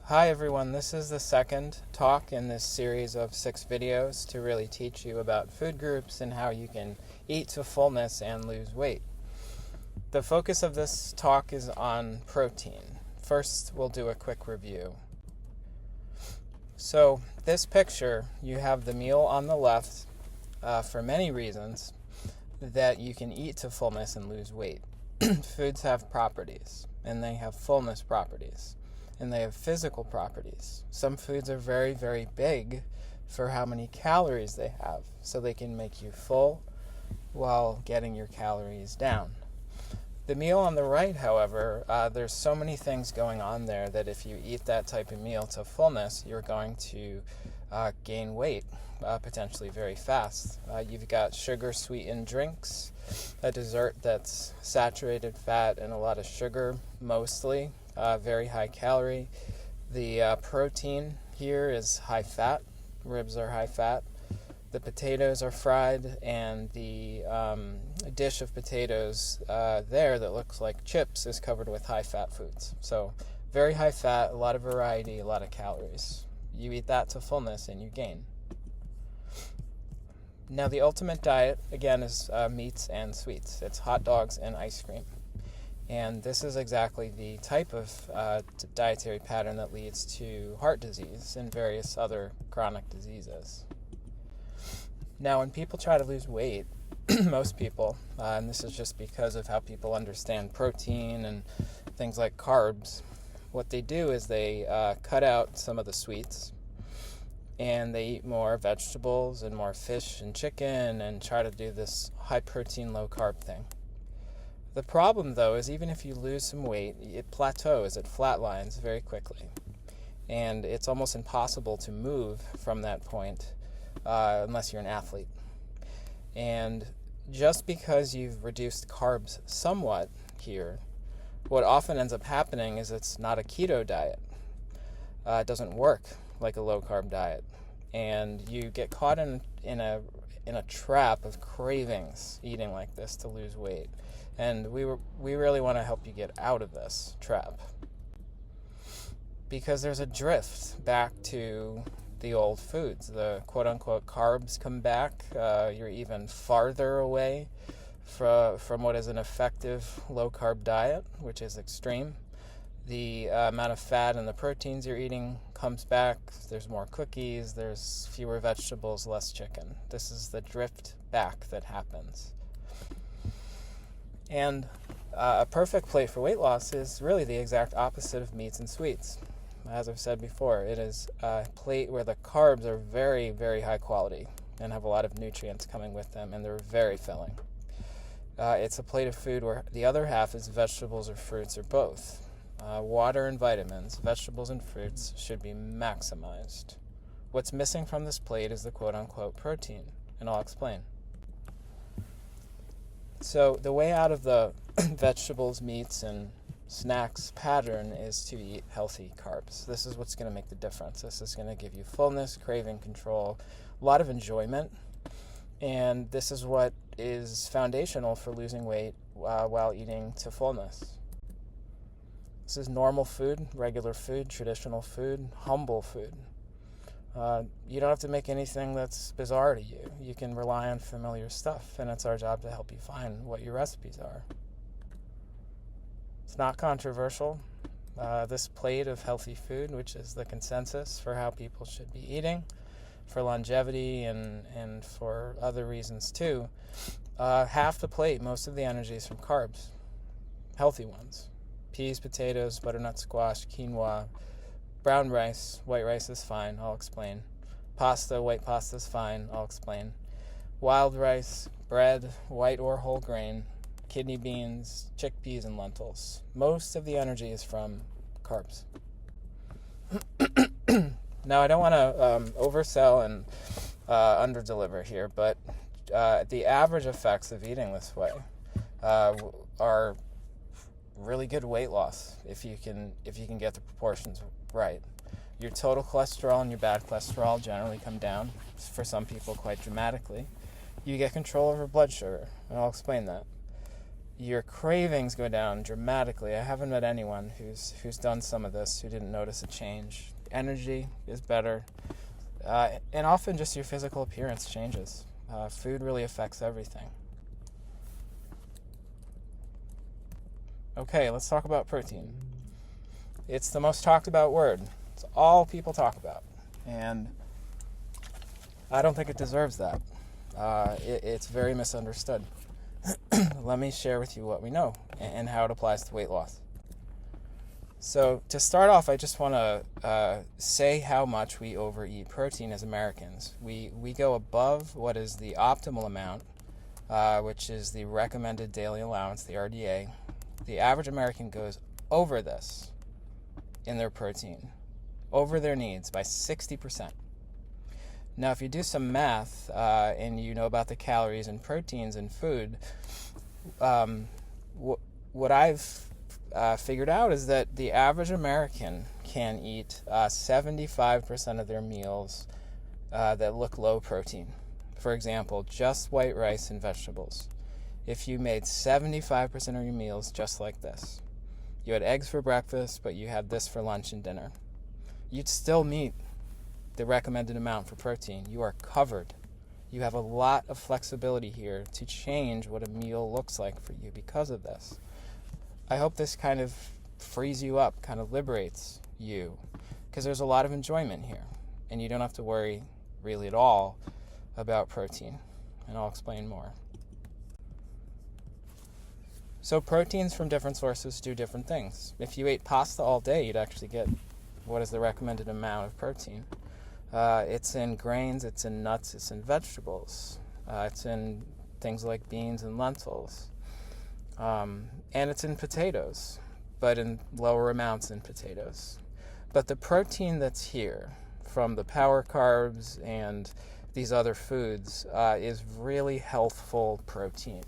Hi everyone, this is the second talk in this series of 6 videos to really teach you about food groups and how you can eat to fullness and lose weight. The focus of this talk is on protein. First, we'll do a quick review. So, this picture, you have the meal on the left for many reasons that you can eat to fullness and lose weight. Foods have properties, and they have fullness properties. And they have physical properties. Some foods are very, very big for how many calories they have, so they can make you full while getting your calories down. The meal on the right, however, there's so many things going on there that if you eat that type of meal to fullness, you're going to gain weight, potentially very fast. You've got sugar-sweetened drinks, a dessert that's saturated fat and a lot of sugar, mostly. Very high calorie. The protein here is high fat. Ribs are high fat. The potatoes are fried, and the dish of potatoes there that looks like chips is covered with high fat foods. So very high fat, a lot of variety, a lot of calories. You eat that to fullness and you gain. Now the ultimate diet, again, is meats and sweets. It's hot dogs and ice cream. And this is exactly the type of dietary pattern that leads to heart disease and various other chronic diseases. Now, when people try to lose weight, most people, and this is just because of how people understand protein and things like carbs, what they do is they cut out some of the sweets, and they eat more vegetables and more fish and chicken and try to do this high protein, low carb thing. The problem, though, is even if you lose some weight, it plateaus, it flatlines very quickly. And it's almost impossible to move from that point unless you're an athlete. And just because you've reduced carbs somewhat here, what often ends up happening is it's not a keto diet. It doesn't work like a low-carb diet. And you get caught in a trap of cravings eating like this to lose weight. And we really want to help you get out of this trap. Because there's a drift back to the old foods. The quote-unquote carbs come back. You're even farther away from what is an effective low-carb diet, which is extreme. The amount of fat and the proteins you're eating comes back. There's more cookies. There's fewer vegetables, less chicken. This is the drift back that happens. And a perfect plate for weight loss is really the exact opposite of meats and sweets. As I've said before, it is a plate where the carbs are very, very high quality and have a lot of nutrients coming with them, and they're very filling. It's a plate of food where the other half is vegetables or fruits or both. Water and vitamins, vegetables and fruits should be maximized. What's missing from this plate is the quote-unquote protein, and I'll explain. So the way out of the vegetables, meats, and snacks pattern is to eat healthy carbs. This is what's going to make the difference. This is going to give you fullness, craving control, a lot of enjoyment, and this is what is foundational for losing weight while eating to fullness. This is normal food, regular food, traditional food, humble food. You don't have to make anything that's bizarre to you. You can rely on familiar stuff, and it's our job to help you find what your recipes are. It's not controversial. This plate of healthy food, which is the consensus for how people should be eating, for longevity and for other reasons too, half the plate, most of the energy is from carbs, healthy ones. Peas, potatoes, butternut squash, quinoa, brown rice, white rice is fine, I'll explain. Pasta, white pasta is fine, I'll explain. Wild rice, bread, white or whole grain, kidney beans, chickpeas, and lentils. Most of the energy is from carbs. Now, I don't want to oversell and underdeliver here, but the average effects of eating this way are really good weight loss if you can get the proportions right. Your total cholesterol and your bad cholesterol generally come down, for some people quite dramatically. You get control over blood sugar, and I'll explain that. your cravings go down dramatically. I haven't met anyone who's done some of this who didn't notice a change. Energy is better, and often just your physical appearance changes. Food really affects everything. Okay, let's talk about protein. It's the most talked about word. It's all people talk about, and I don't think it deserves that. It's very misunderstood. Let me share with you what we know and how it applies to weight loss. So to start off, I just want to say how much we overeat protein as Americans. We go above what is the optimal amount, which is the recommended daily allowance, the RDA. The average American goes over this in their protein, over their needs by 60%. Now, if you do some math and you know about the calories and proteins in food, what I've figured out is that the average American can eat 75% of their meals that look low protein. For example, just white rice and vegetables. If you made 75% of your meals just like this, you had eggs for breakfast, but you had this for lunch and dinner, you'd still meet the recommended amount for protein. You are covered. You have a lot of flexibility here to change what a meal looks like for you because of this. I hope this kind of frees you up, kind of liberates you, because there's a lot of enjoyment here, and you don't have to worry really at all about protein, and I'll explain more. So proteins from different sources do different things. If you ate pasta all day, you'd actually get what is the recommended amount of protein. It's in grains, it's in nuts, it's in vegetables. It's in things like beans and lentils. And it's in potatoes, but in lower amounts in potatoes. But the protein that's here from the power carbs and these other foods is really healthful protein.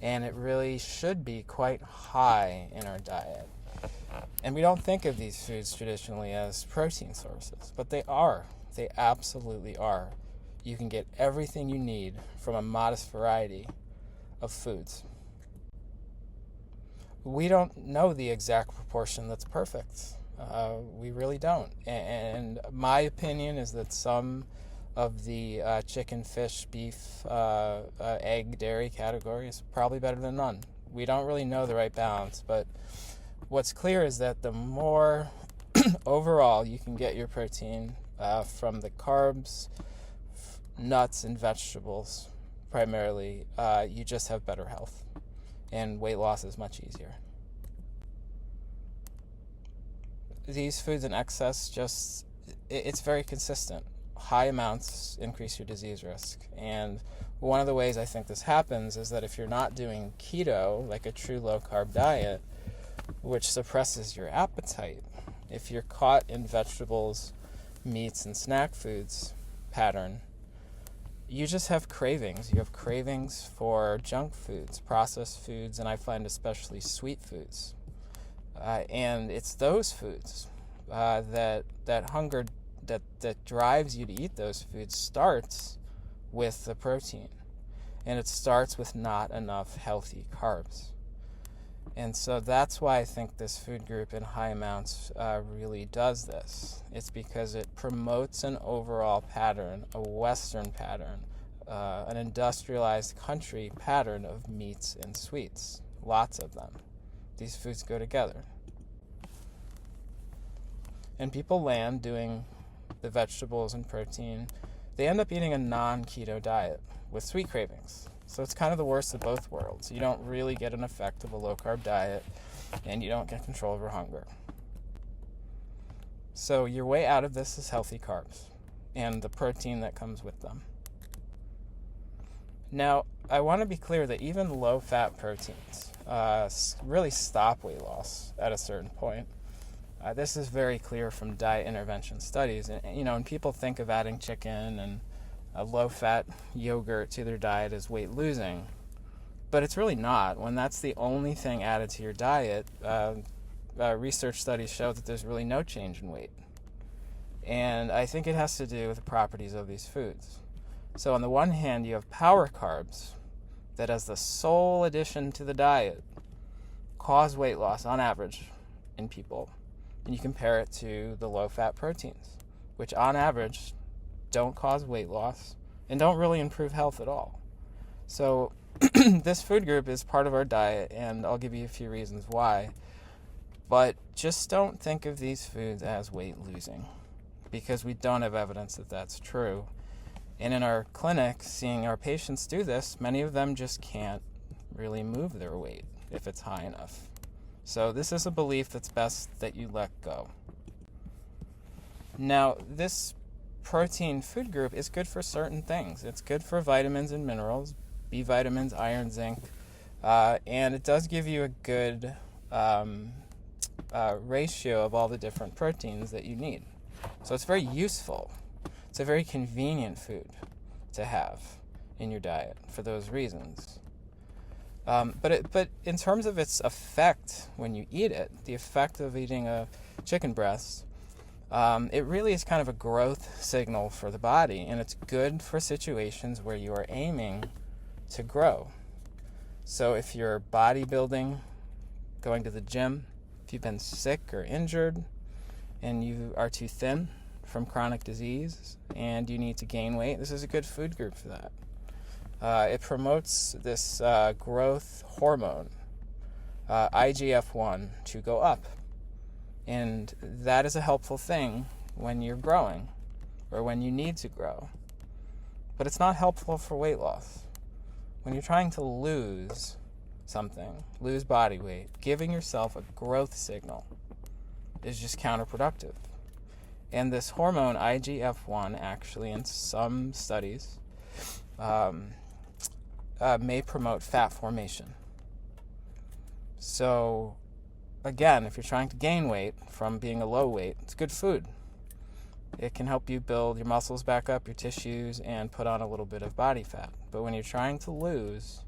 And it really should be quite high in our diet. And we don't think of these foods traditionally as protein sources, but they are. They absolutely are. You can get everything you need from a modest variety of foods. We don't know the exact proportion that's perfect. We really don't. And my opinion is that some of the chicken, fish, beef, egg, dairy category is probably better than none. We don't really know the right balance, but what's clear is that the more overall you can get your protein from the carbs, nuts, and vegetables primarily, you just have better health, and weight loss is much easier. These foods in excess it's very consistent. High amounts increase your disease risk, and one of the ways I think this happens is that if you're not doing keto, like a true low-carb diet, which suppresses your appetite, if you're caught in vegetables, meats, and snack foods pattern, you just have cravings. You have cravings for junk foods, processed foods, and I find especially sweet foods. And it's those foods that hunger that drives you to eat those foods starts with the protein. And it starts with not enough healthy carbs. And so that's why I think this food group in high amounts really does this. It's because it promotes an overall pattern, a Western pattern, an industrialized country pattern of meats and sweets. Lots of them. These foods go together. And people land doing the vegetables and protein. They end up eating a non-keto diet with sweet cravings. So it's kind of the worst of both worlds. You don't really get an effect of a low-carb diet, and you don't get control over hunger. So your way out of this is healthy carbs and the protein that comes with them. Now, I want to be clear that even low-fat proteins really stop weight loss at a certain point. This is very clear from diet intervention studies. And, and people think of adding chicken and a low-fat yogurt to their diet as weight losing, but it's really not. When that's the only thing added to your diet, research studies show that there's really no change in weight. And I think it has to do with the properties of these foods. So on the one hand, you have power carbs, that as the sole addition to the diet cause weight loss on average in people, and you compare it to the low-fat proteins, which on average don't cause weight loss and don't really improve health at all. So this food group is part of our diet, and I'll give you a few reasons why. But just don't think of these foods as weight losing, because we don't have evidence that that's true. And in our clinic, seeing our patients do this, many of them just can't really move their weight if it's high enough. So this is a belief that's best that you let go. Now, this protein food group is good for certain things. It's good for vitamins and minerals, B vitamins, iron, zinc, and it does give you a good ratio of all the different proteins that you need. So it's very useful. It's a very convenient food to have in your diet for those reasons. But in terms of its effect when you eat it, the effect of eating a chicken breast, it really is kind of a growth signal for the body, and it's good for situations where you are aiming to grow. So if you're bodybuilding, going to the gym, if you've been sick or injured, and you are too thin from chronic disease, and you need to gain weight, this is a good food group for that. It promotes this growth hormone, IGF-1, to go up. And that is a helpful thing when you're growing or when you need to grow. But it's not helpful for weight loss. When you're trying to lose something, lose body weight, giving yourself a growth signal is just counterproductive. And this hormone, IGF-1, actually in some studies, may promote fat formation. So, again, if you're trying to gain weight from being a low weight, it's good food. It can help you build your muscles back up, your tissues, and put on a little bit of body fat. But when you're trying to lose,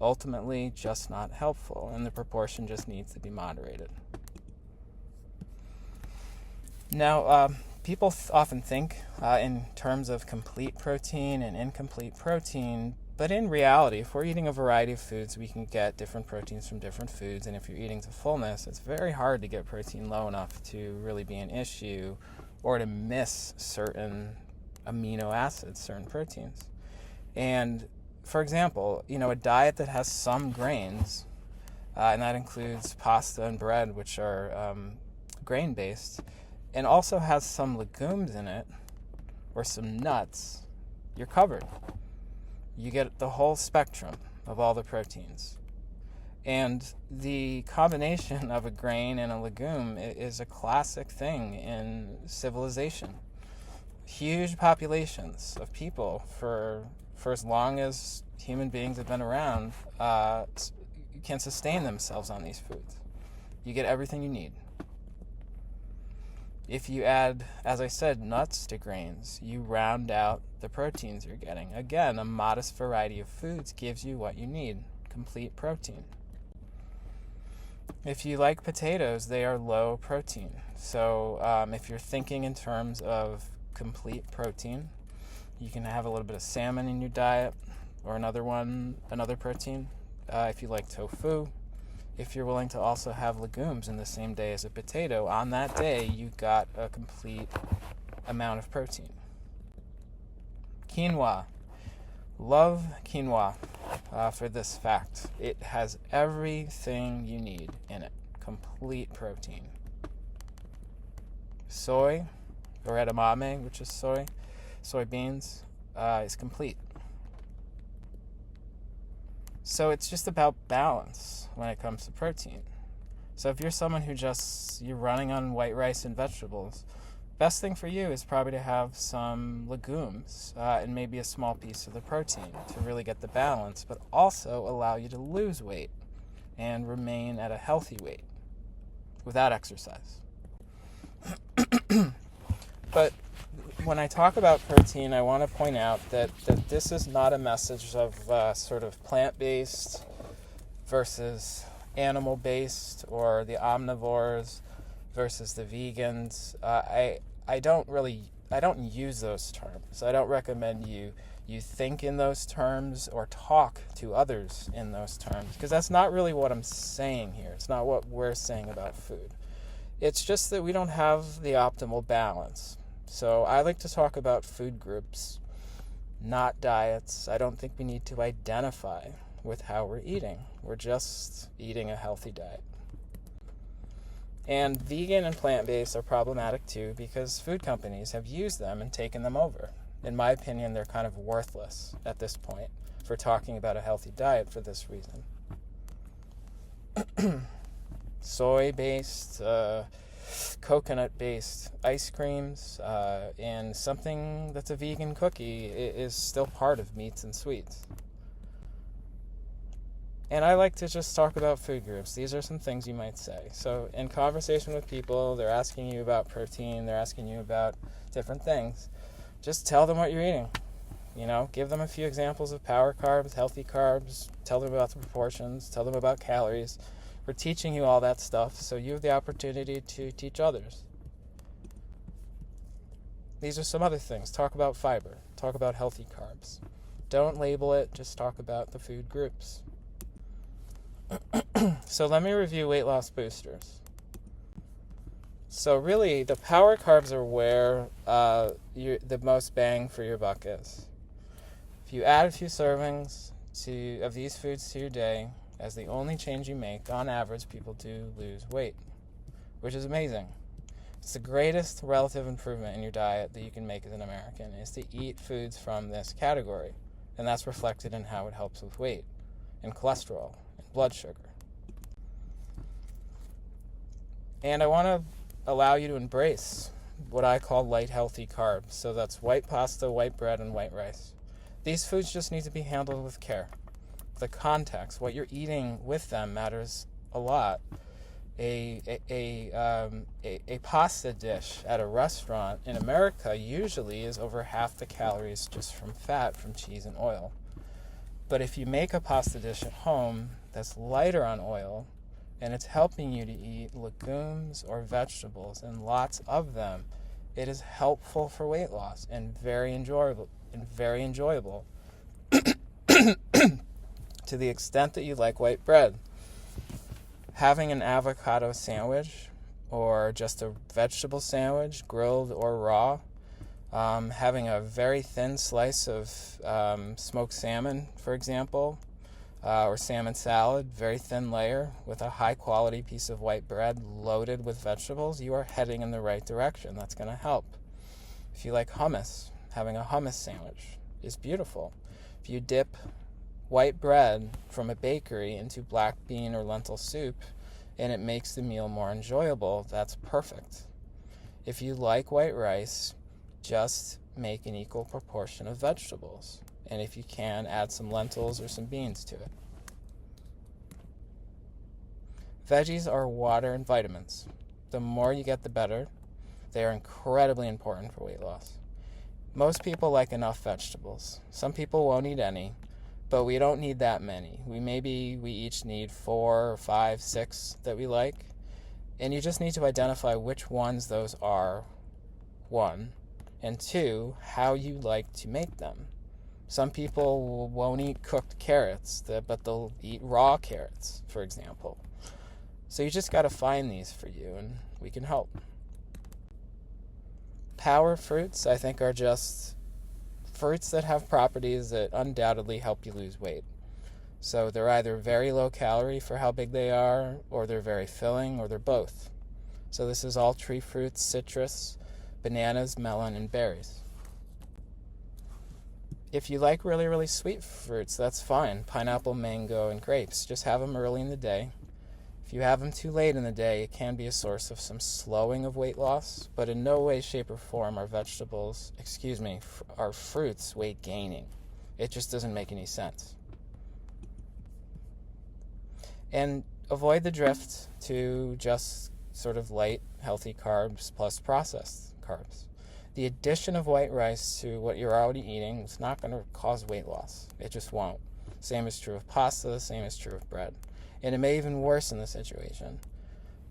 ultimately just not helpful, and the proportion just needs to be moderated. Now, people often think in terms of complete protein and incomplete protein, but in reality, if we're eating a variety of foods, we can get different proteins from different foods, and if you're eating to fullness, it's very hard to get protein low enough to really be an issue or to miss certain amino acids, certain proteins. And for example, a diet that has some grains, and that includes pasta and bread, which are grain-based, and also has some legumes in it, or some nuts, you're covered. You get the whole spectrum of all the proteins. And the combination of a grain and a legume is a classic thing in civilization. Huge populations of people for as long as human beings have been around can sustain themselves on these foods. You get everything you need. If you add, as I said, nuts to grains, you round out the proteins you're getting. Again, a modest variety of foods gives you what you need, complete protein. If you like potatoes, they are low protein. So if you're thinking in terms of complete protein, you can have a little bit of salmon in your diet, or another protein. If you like tofu, if you're willing to also have legumes in the same day as a potato, on that day you got a complete amount of protein. Quinoa. Love quinoa for this fact. It has everything you need in it. Complete protein. Soy, or edamame, which is soybeans, is complete. So it's just about balance when it comes to protein. So if you're someone you're running on white rice and vegetables, best thing for you is probably to have some legumes and maybe a small piece of the protein to really get the balance, but also allow you to lose weight and remain at a healthy weight without exercise. But when I talk about protein, I want to point out that this is not a message of sort of plant-based versus animal-based, or the omnivores versus the vegans. I don't really I don't use those terms. I don't recommend you think in those terms or talk to others in those terms, because that's not really what I'm saying here. It's not what we're saying about food. It's just that we don't have the optimal balance. So I like to talk about food groups, not diets. I don't think we need to identify with how we're eating. We're just eating a healthy diet. And vegan and plant-based are problematic too, because food companies have used them and taken them over. In my opinion, they're kind of worthless at this point for talking about a healthy diet for this reason. Soy-based, coconut-based ice creams, and something that's a vegan cookie is still part of meats and sweets. And I like to just talk about food groups. These are some things you might say. So in conversation with people, they're asking you about protein, they're asking you about different things. Just tell them what you're eating. Give them a few examples of power carbs, healthy carbs, tell them about the proportions, tell them about calories. We're teaching you all that stuff, so you have the opportunity to teach others. These are some other things. Talk about fiber. Talk about healthy carbs. Don't label it, just talk about the food groups. So let me review weight loss boosters. So really, the power carbs are where the most bang for your buck is. If you add a few servings of these foods to your day, as the only change you make, on average, people do lose weight, which is amazing. It's the greatest relative improvement in your diet that you can make as an American, is to eat foods from this category. And that's reflected in how it helps with weight and cholesterol and blood sugar. And I want to allow you to embrace what I call light, healthy carbs. So that's white pasta, white bread, and white rice. These foods just need to be handled with care. The context, what you're eating with them, matters a lot. A pasta dish at a restaurant in America usually is over half the calories just from fat, from cheese and oil. But if you make a pasta dish at home that's lighter on oil, and it's helping you to eat legumes or vegetables, and lots of them, it is helpful for weight loss and very enjoyable. To the extent that you like white bread. Having an avocado sandwich or just a vegetable sandwich, grilled or raw, having a very thin slice of smoked salmon, for example, or salmon salad, very thin layer with a high quality piece of white bread loaded with vegetables, you are heading in the right direction. That's going to help. If you like hummus, having a hummus sandwich is beautiful. If you dip white bread from a bakery into black bean or lentil soup and it makes the meal more enjoyable, that's perfect. If you like white rice, just make an equal proportion of vegetables. And if you can, add some lentils or some beans to it. Veggies are water and vitamins. The more you get, the better. They are incredibly important for weight loss. Most people like enough vegetables. Some people won't eat any, but we don't need that many. We each need 4 or 5, 6 that we like. And you just need to identify which ones those are, 1, and 2, how you like to make them. Some people won't eat cooked carrots, but they'll eat raw carrots, for example. So you just got to find these for you, and we can help. Power fruits, I think, are just fruits that have properties that undoubtedly help you lose weight. So they're either very low calorie for how big they are, or they're very filling, or they're both. So this is all tree fruits, citrus, bananas, melon, and berries. If you like really, really sweet fruits, that's fine. Pineapple, mango, and grapes. Just have them early in the day. If you have them too late in the day, it can be a source of some slowing of weight loss, but in no way, shape, or form are fruits weight gaining. It just doesn't make any sense. And avoid the drift to just sort of light, healthy carbs plus processed carbs. The addition of white rice to what you're already eating is not going to cause weight loss. It just won't. Same is true of pasta, same is true of bread. And it may even worsen the situation.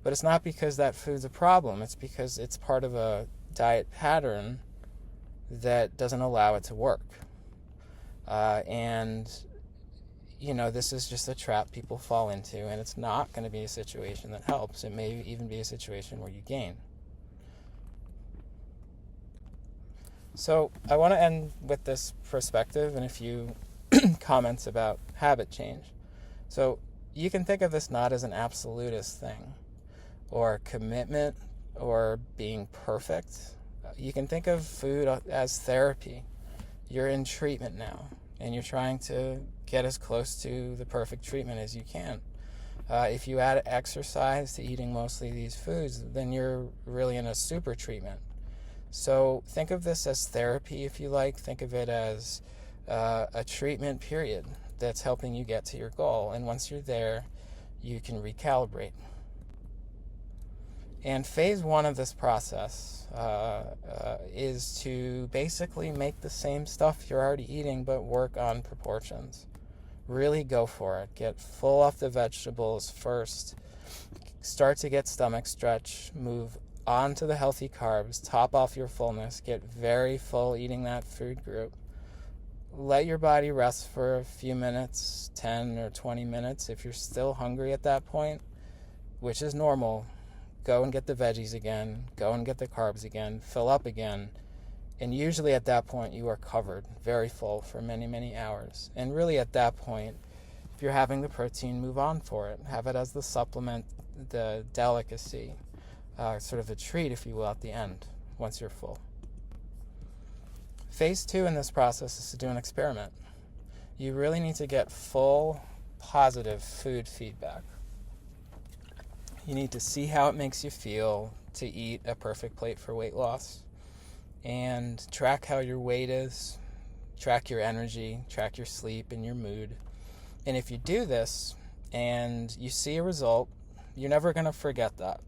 But it's not because that food's a problem. It's because it's part of a diet pattern that doesn't allow it to work. And this is just a trap people fall into, and it's not going to be a situation that helps. It may even be a situation where you gain. So I want to end with this perspective and a few comments about habit change. So you can think of this not as an absolutist thing or commitment or being perfect. You can think of food as therapy. You're in treatment now, and you're trying to get as close to the perfect treatment as you can. If you add exercise to eating mostly these foods, then you're really in a super treatment. So think of this as therapy, if you like. Think of it as a treatment period that's helping you get to your goal. And once you're there, you can recalibrate. And phase 1 of this process is to basically make the same stuff you're already eating, but work on proportions. Really go for it. Get full off the vegetables first. Start to get stomach stretch. Move on to the healthy carbs. Top off your fullness. Get very full eating that food group. Let your body rest for a few minutes, 10 or 20 minutes. If you're still hungry at that point, which is normal, go and get the veggies again. Go and get the carbs again. Fill up again. And usually at that point, you are covered, very full for many, many hours. And really at that point, if you're having the protein, move on for it. Have it as the supplement, the delicacy, sort of a treat, if you will, at the end, once you're full. Phase 2 in this process is to do an experiment. You really need to get full, positive food feedback. You need to see how it makes you feel to eat a perfect plate for weight loss. And track how your weight is, track your energy, track your sleep and your mood. And if you do this and you see a result, you're never going to forget that.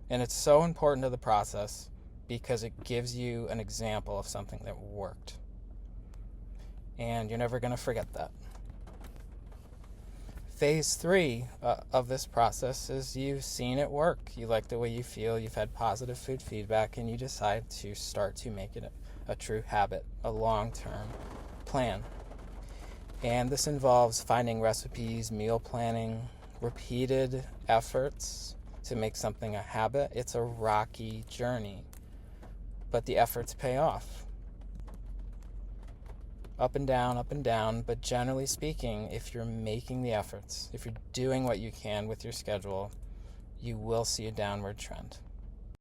And it's so important to the process because it gives you an example of something that worked. And you're never going to forget that. Phase 3 of this process is you've seen it work. You like the way you feel, you've had positive food feedback, and you decide to start to make it a true habit, a long-term plan. And this involves finding recipes, meal planning, repeated efforts to make something a habit. It's a rocky journey, but the efforts pay off. Up and down, but generally speaking, if you're making the efforts, if you're doing what you can with your schedule, you will see a downward trend.